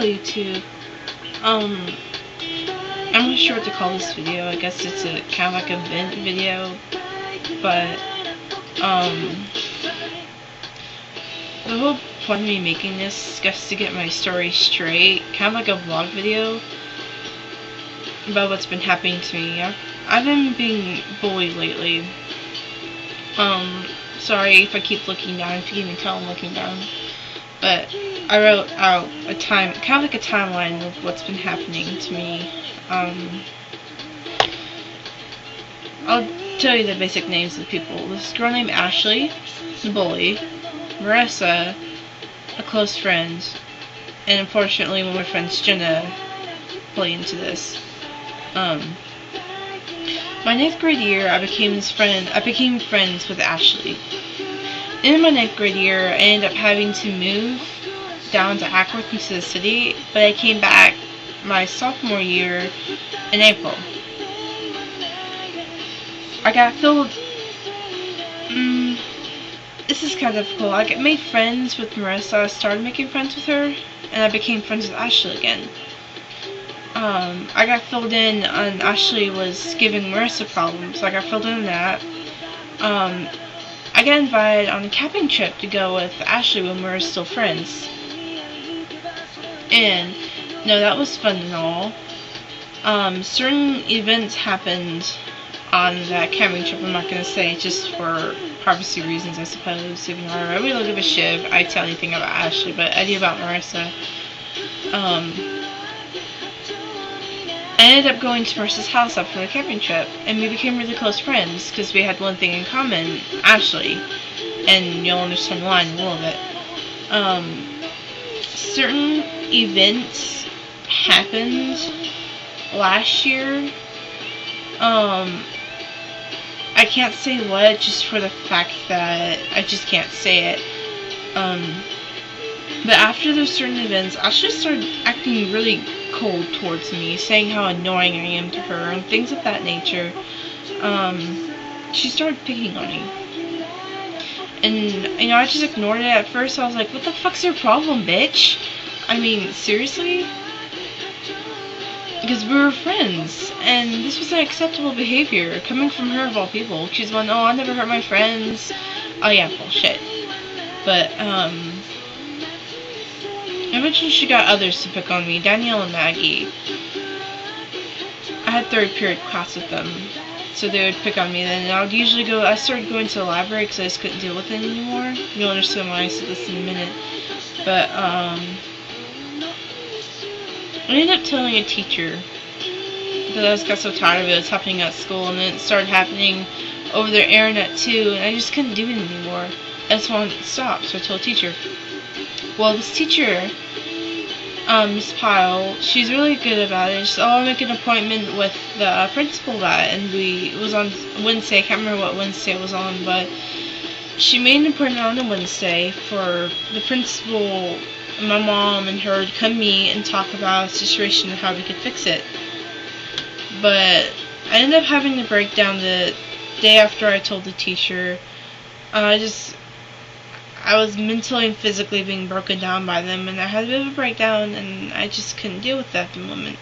YouTube. I'm not sure what to call this video. I guess it's a kind of like a vent video, but the whole point of me making this is just to get my story straight, kind of like a vlog video about what's been happening to me. I've been being bullied lately. Sorry if I keep looking down, if you can even tell I'm looking down. But I wrote out a kind of like a timeline of what's been happening to me. I'll tell you the basic names of the people. This girl named Ashley, the bully, Marissa, a close friend, and unfortunately one of my friends, Jenna, play into this. My 9th grade year, I became friends with Ashley. In my 9th grade year, I ended up having to move down to Ackworth into the city, but I came back my sophomore year in April. I got filled. This is kind of cool. I made friends with Marissa. I started making friends with her, and I became friends with Ashley again. I got filled in on Ashley was giving Marissa problems, so I got filled in on that. I got invited on a camping trip to go with Ashley when we were still friends. And, no, that was fun and all. Certain events happened on that camping trip. I'm not going to say, just for privacy reasons, I suppose. Even though I really don't give a shit if I tell anything about Ashley, but I do about Marissa. I ended up going to Marissa's house after the camping trip, and we became really close friends because we had one thing in common, Ashley, and you'll understand why in a little bit. Certain events happened last year. I can't say what, just for the fact that I just can't say it. But after those certain events, Ashley started acting really cold towards me, saying how annoying I am to her, and things of that nature. She started picking on me. And, I just ignored it at first. I was like, what the fuck's your problem, bitch? I mean, seriously? Because we were friends, and this was unacceptable behavior, coming from her of all people. She's one, oh, I never hurt my friends. Oh yeah, bullshit. But, eventually she got others to pick on me, Danielle and Maggie. I had 3rd period class with them, so they would pick on me. Then I started going to the library because I just couldn't deal with it anymore. You'll understand why I said this in a minute. But, I ended up telling a teacher that I just got so tired of it. It was happening at school, and then it started happening over their internet too, and I just couldn't do it anymore. I just wanted it to stop, so I told a teacher. Well, this teacher, Miss Pyle, she's really good about it. She said, oh, I'll make an appointment with the principal about it, and it was on Wednesday. I can't remember what Wednesday it was on, but she made an appointment on a Wednesday for the principal, my mom, and her to come meet and talk about the situation and how we could fix it. But I ended up having to break down the day after I told the teacher. I was mentally and physically being broken down by them, and I had a bit of a breakdown, and I just couldn't deal with that at the moment.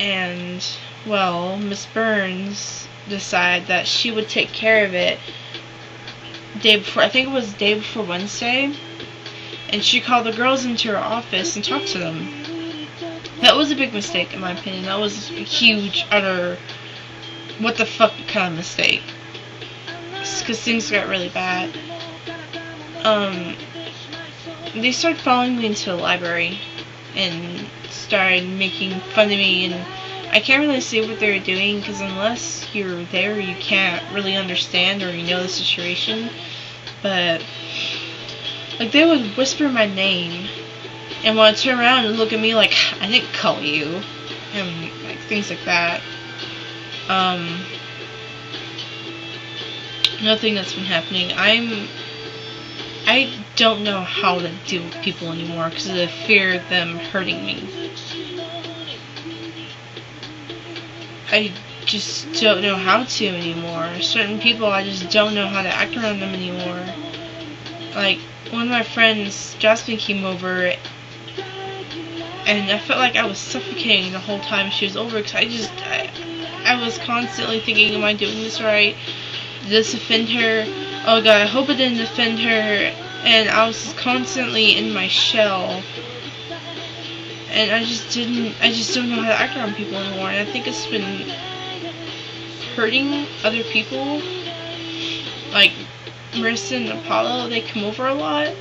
And, well, Miss Burns decided that she would take care of it day before, I think it was the day before Wednesday, and she called the girls into her office and talked to them. That was a big mistake, in my opinion. That was a huge, utter, what the fuck kind of mistake. Because things got really bad. They started following me into the library and started making fun of me, and I can't really say what they were doing because unless you're there, you can't really understand or you know the situation. But, like, they would whisper my name and want to turn around and look at me like, I didn't call you, and like things like that. Another thing that's been happening, I don't know how to deal with people anymore because of the fear of them hurting me. I just don't know how to anymore. Certain people, I just don't know how to act around them anymore. Like, one of my friends, Jasmine, came over and I felt like I was suffocating the whole time she was over, because I was constantly thinking, am I doing this right? Did this offend her? Oh God, I hope it didn't offend her. And I was constantly in my shell, and I just don't know how to act around people anymore, and I think it's been hurting other people. Like Marissa and Apollo, they come over a lot,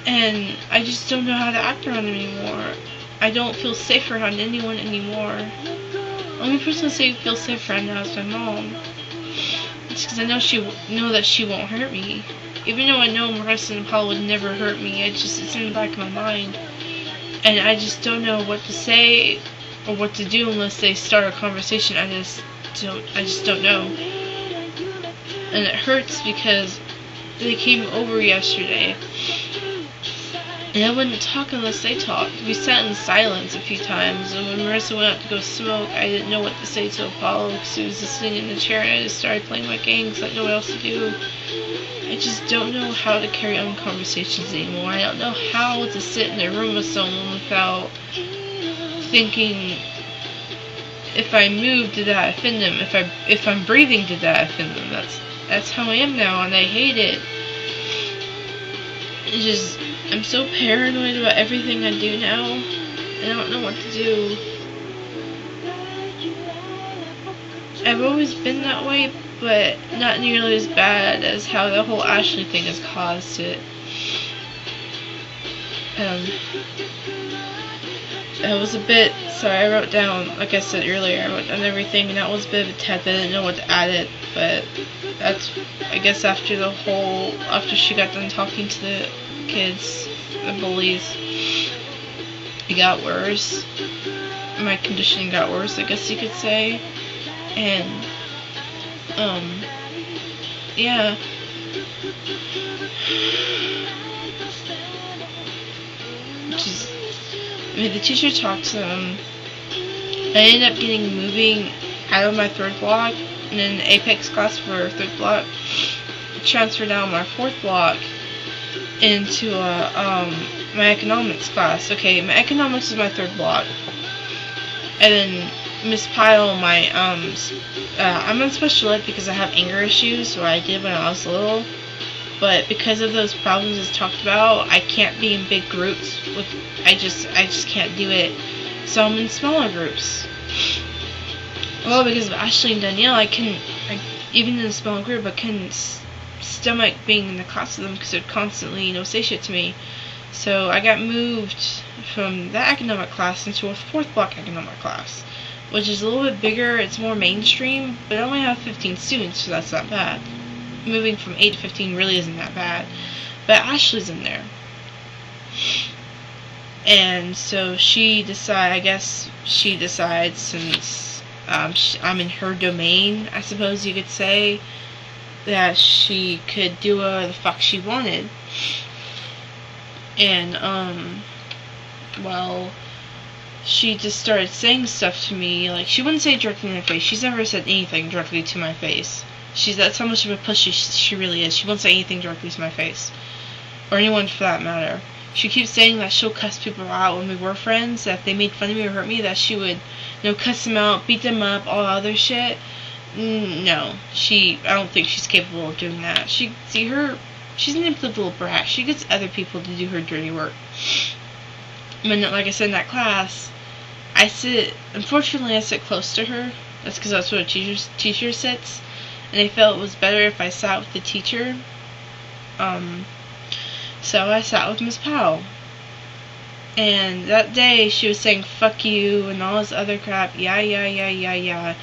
and I just don't know how to act around them anymore. I don't feel safe around anyone anymore. The only person I feel safe around now is my mom. It's because I know that she won't hurt me. Even though I know Marissa and Apollo would never hurt me, it's in the back of my mind. And I just don't know what to say or what to do unless they start a conversation. I just don't know. And it hurts because they came over yesterday, and I wouldn't talk unless they talked. We sat in silence a few times, and when Marissa went out to go smoke, I didn't know what to say to Apollo because he was just sitting in the chair, and I just started playing my game because I didn't know what else to do. I just don't know how to carry on conversations anymore. I don't know how to sit in a room with someone without thinking, if I move, did that offend them? If I'm breathing, did that offend them? That's how I am now, and I hate it. I'm so paranoid about everything I do now. I don't know what to do. I've always been that way, but not nearly as bad as how the whole Ashley thing has caused it. I was a bit, sorry, I wrote down, like I said earlier, I wrote down everything, and that was a bit of a test. I didn't know what to add it, but that's, I guess after she got done talking to the kids, the bullies, it got worse. My condition got worse, I guess you could say. And yeah. The teacher talked to them. I ended up moving out of my third block and in an Apex class for third block. Transferred down my fourth block into my economics class. Okay, my economics is my third block. And then Miss Pyle, I'm on special ed because I have anger issues, or I did when I was little. But because of those problems as talked about, I can't be in big groups. I just can't do it. So I'm in smaller groups. Well, because of Ashley and Danielle, even in a small group, I couldn't stomach being in the class with them because they'd constantly, say shit to me. So I got moved from that economic class into a fourth block economic class, which is a little bit bigger. It's more mainstream, but I only have 15 students, so that's not bad. Moving from 8 to 15 really isn't that bad. But Ashley's in there. And so she decides, since I'm in her domain, I suppose you could say, that she could do whatever the fuck she wanted. And, she just started saying stuff to me. Like, she wouldn't say it directly in my face. She's never said anything directly to my face. That's how much of a pussy she really is. She won't say anything directly to my face. Or anyone for that matter. She keeps saying that she'll cuss people out when we were friends, that if they made fun of me or hurt me, that she would, cuss them out, beat them up, all other shit. No. I don't think she's capable of doing that. She's an impulsive little brat. She gets other people to do her dirty work. But like I said, in that class, unfortunately I sit close to her. That's because that's where a teacher sits. And I felt it was better if I sat with the teacher. So I sat with Miss Powell. And that day she was saying fuck you and all this other crap. Yeah.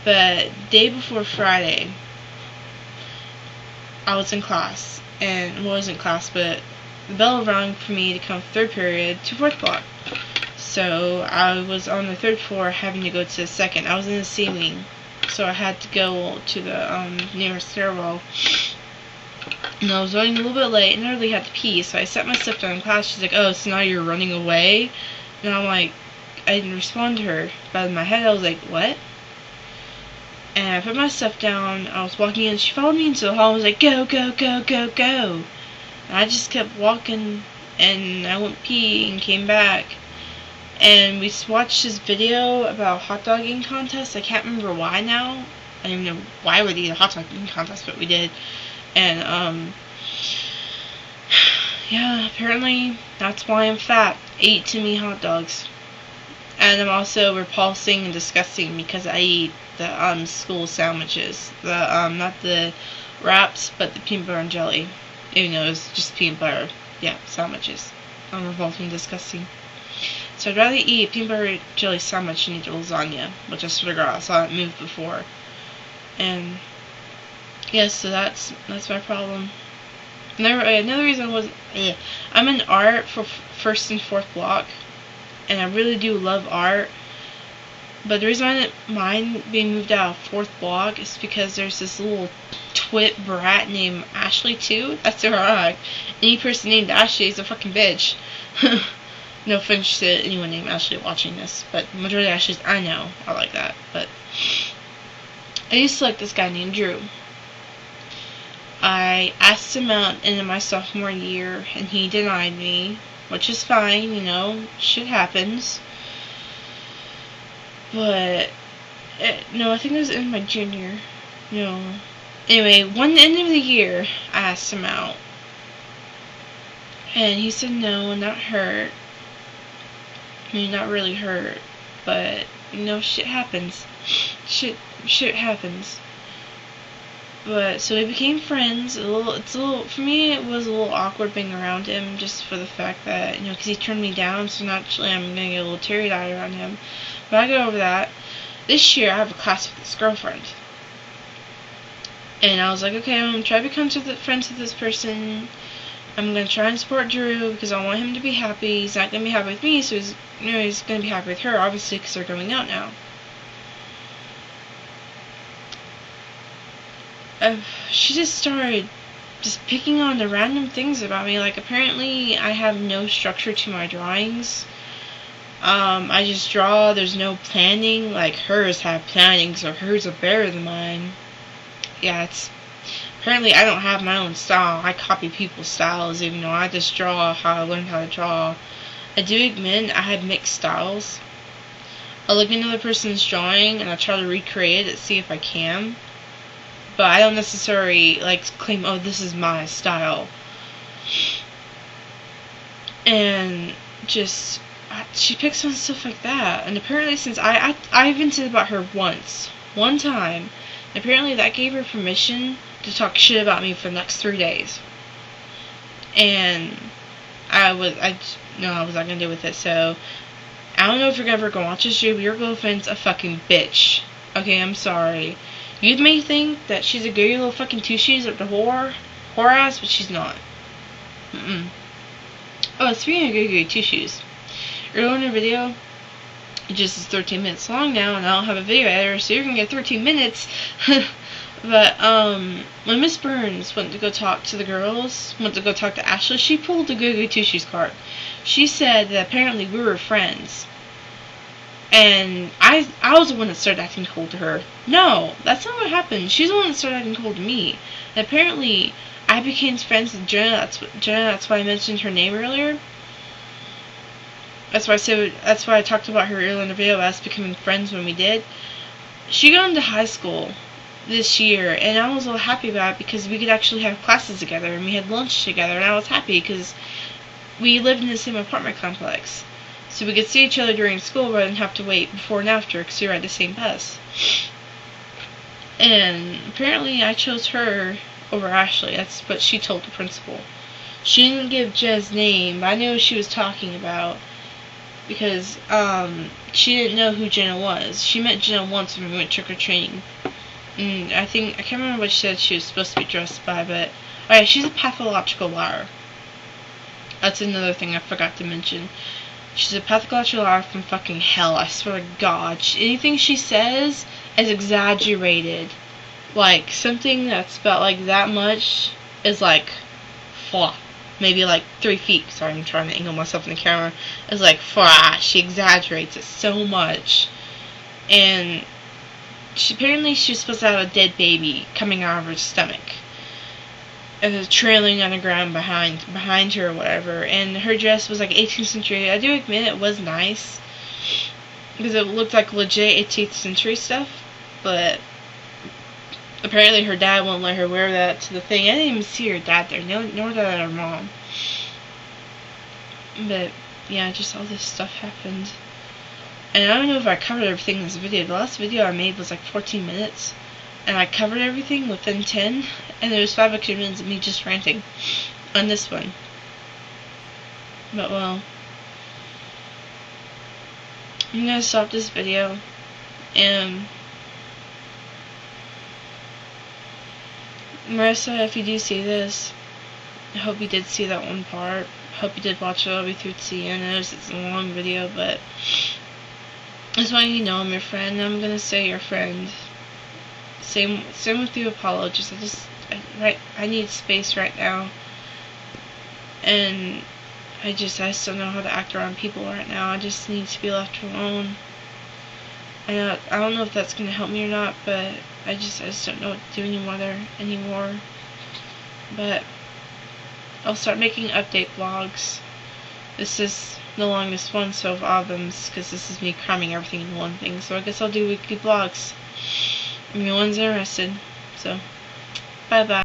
But day before Friday, I was in class. And wasn't class, but the bell rang for me to come third period to fourth block. So I was on the third floor having to go to the second. I was in the C wing. So I had to go to the nearest stairwell. And I was running a little bit late, and I really had to pee, so I set my stuff down in class. She's like, oh, so now you're running away? And I'm like, I didn't respond to her. But in my head, I was like, what? And I put my stuff down, I was walking in, she followed me into the hall, and was like, go. And I just kept walking, and I went pee and came back. and we watched this video about a hot dog eating contest. I can't remember why now. I don't even know why we'd eat a hot dog eating contest, but we did. And, yeah, apparently that's why I'm fat. 8 to me hot dogs. And I'm also repulsing and disgusting because I eat the, school sandwiches. The, not the wraps, but the peanut butter and jelly. Even though it's just peanut butter. Yeah, sandwiches. I'm revolting and disgusting. So I'd rather eat a peanut butter jelly sandwich than eat a lasagna, which I swear to God, I saw it move before. And yeah, so that's my problem. Another reason was I'm in art for first and fourth block, and I really do love art. But the reason I didn't mind being moved out of fourth block is because there's this little twit brat named Ashley too. That's alright. Any person named Ashley is a fucking bitch. No offense to anyone named Ashley watching this, but the majority of Ashleys I know are like that. But I used to like this guy named Drew. I asked him out in my sophomore year, and he denied me, which is fine, you know, shit happens. But, no, I think it was in my junior. No. Anyway, one end of the year, I asked him out. And he said no, and that hurt. I mean, not really hurt, but, you know, shit happens. Shit happens. But, so we became friends. For me, it was a little awkward being around him, just for the fact that, you know, because he turned me down, so naturally I'm going to get a little teary-eyed around him. But I got over that. This year, I have a class with this girlfriend. And I was like, okay, I'm going to try to become friends with this person. I'm going to try and support Drew, because I want him to be happy. He's not going to be happy with me, so he's going to be happy with her, obviously, because they're going out now. She just started just picking on the random things about me. Like, apparently I have no structure to my drawings. I just draw. There's no planning. Like, hers have planning, so hers are better than mine. Yeah, apparently I don't have my own style. I copy people's styles, even though I just draw how I learned how to draw. I do admit I have mixed styles. I look at another person's drawing and I try to recreate it, see if I can. But I don't necessarily, like, claim, oh, this is my style. And just, she picks on stuff like that. And apparently since I vented about her one time, and apparently that gave her permission to talk shit about me for the next 3 days. And I was not gonna deal with it, so I don't know if you're ever gonna watch this video, but your girlfriend's a fucking bitch. Okay, I'm sorry. You may think that she's a good little fucking two-shoes up the whore ass, but she's not. Oh, speaking of good two-shoes, earlier in the video, it just is 13 minutes long now, and I don't have a video editor, so you're gonna get 13 minutes. But, when Miss Burns went to go talk to the girls, went to go talk to Ashley, she pulled the Goo Goo Two Shoes card. She said that apparently we were friends. And I was the one that started acting cold to her. No, that's not what happened. She's the one that started acting cold to me. And apparently, I became friends with Jenna. That's why I mentioned her name earlier. That's why I talked about her earlier in the video, us becoming friends when we did. She got into high school this year, and I was a little happy about it because we could actually have classes together, and we had lunch together, and I was happy because we lived in the same apartment complex. So we could see each other during school rather than have to wait before and after because we were at the same bus. And apparently I chose her over Ashley. That's what she told the principal. She didn't give Jen's name, but I knew what she was talking about. Because she didn't know who Jenna was. She met Jenna once when we went trick-or-treating. And I can't remember what she said she was supposed to be dressed by, but... Alright, she's a pathological liar. That's another thing I forgot to mention. She's a pathological liar from fucking hell, I swear to God. Anything she says is exaggerated. Like, something that's about, like, that much is, like, maybe, like, 3 feet. Sorry, I'm trying to angle myself in the camera. It's like, she exaggerates it so much. And apparently she was supposed to have a dead baby coming out of her stomach. And it was trailing on the ground behind her or whatever. And her dress was like 18th century. I do admit it was nice. because it looked like legit 18th century stuff, but apparently her dad won't let her wear that to the thing. I didn't even see her dad there, nor did her mom. But yeah, just all this stuff happened. And I don't know if I covered everything in this video. The last video I made was like 14 minutes. And I covered everything within 10. And there was 5 extra minutes of me just ranting on this one. But well, I'm gonna stop this video. And Marissa, if you do see this, I hope you did see that one part. I hope you did watch it all the way through to the end. I know it's a long video, but I just want you to know I'm your friend. I'm gonna stay your friend. Same with you, Apollo. I need space right now, and I just don't know how to act around people right now. I just need to be left alone. I don't know if that's gonna help me or not, but I just don't know what to do anymore. But I'll start making update vlogs. This is the longest one so of all of them, because this is me cramming everything in one thing. So I guess I'll do weekly vlogs if anyone's interested. So, bye bye.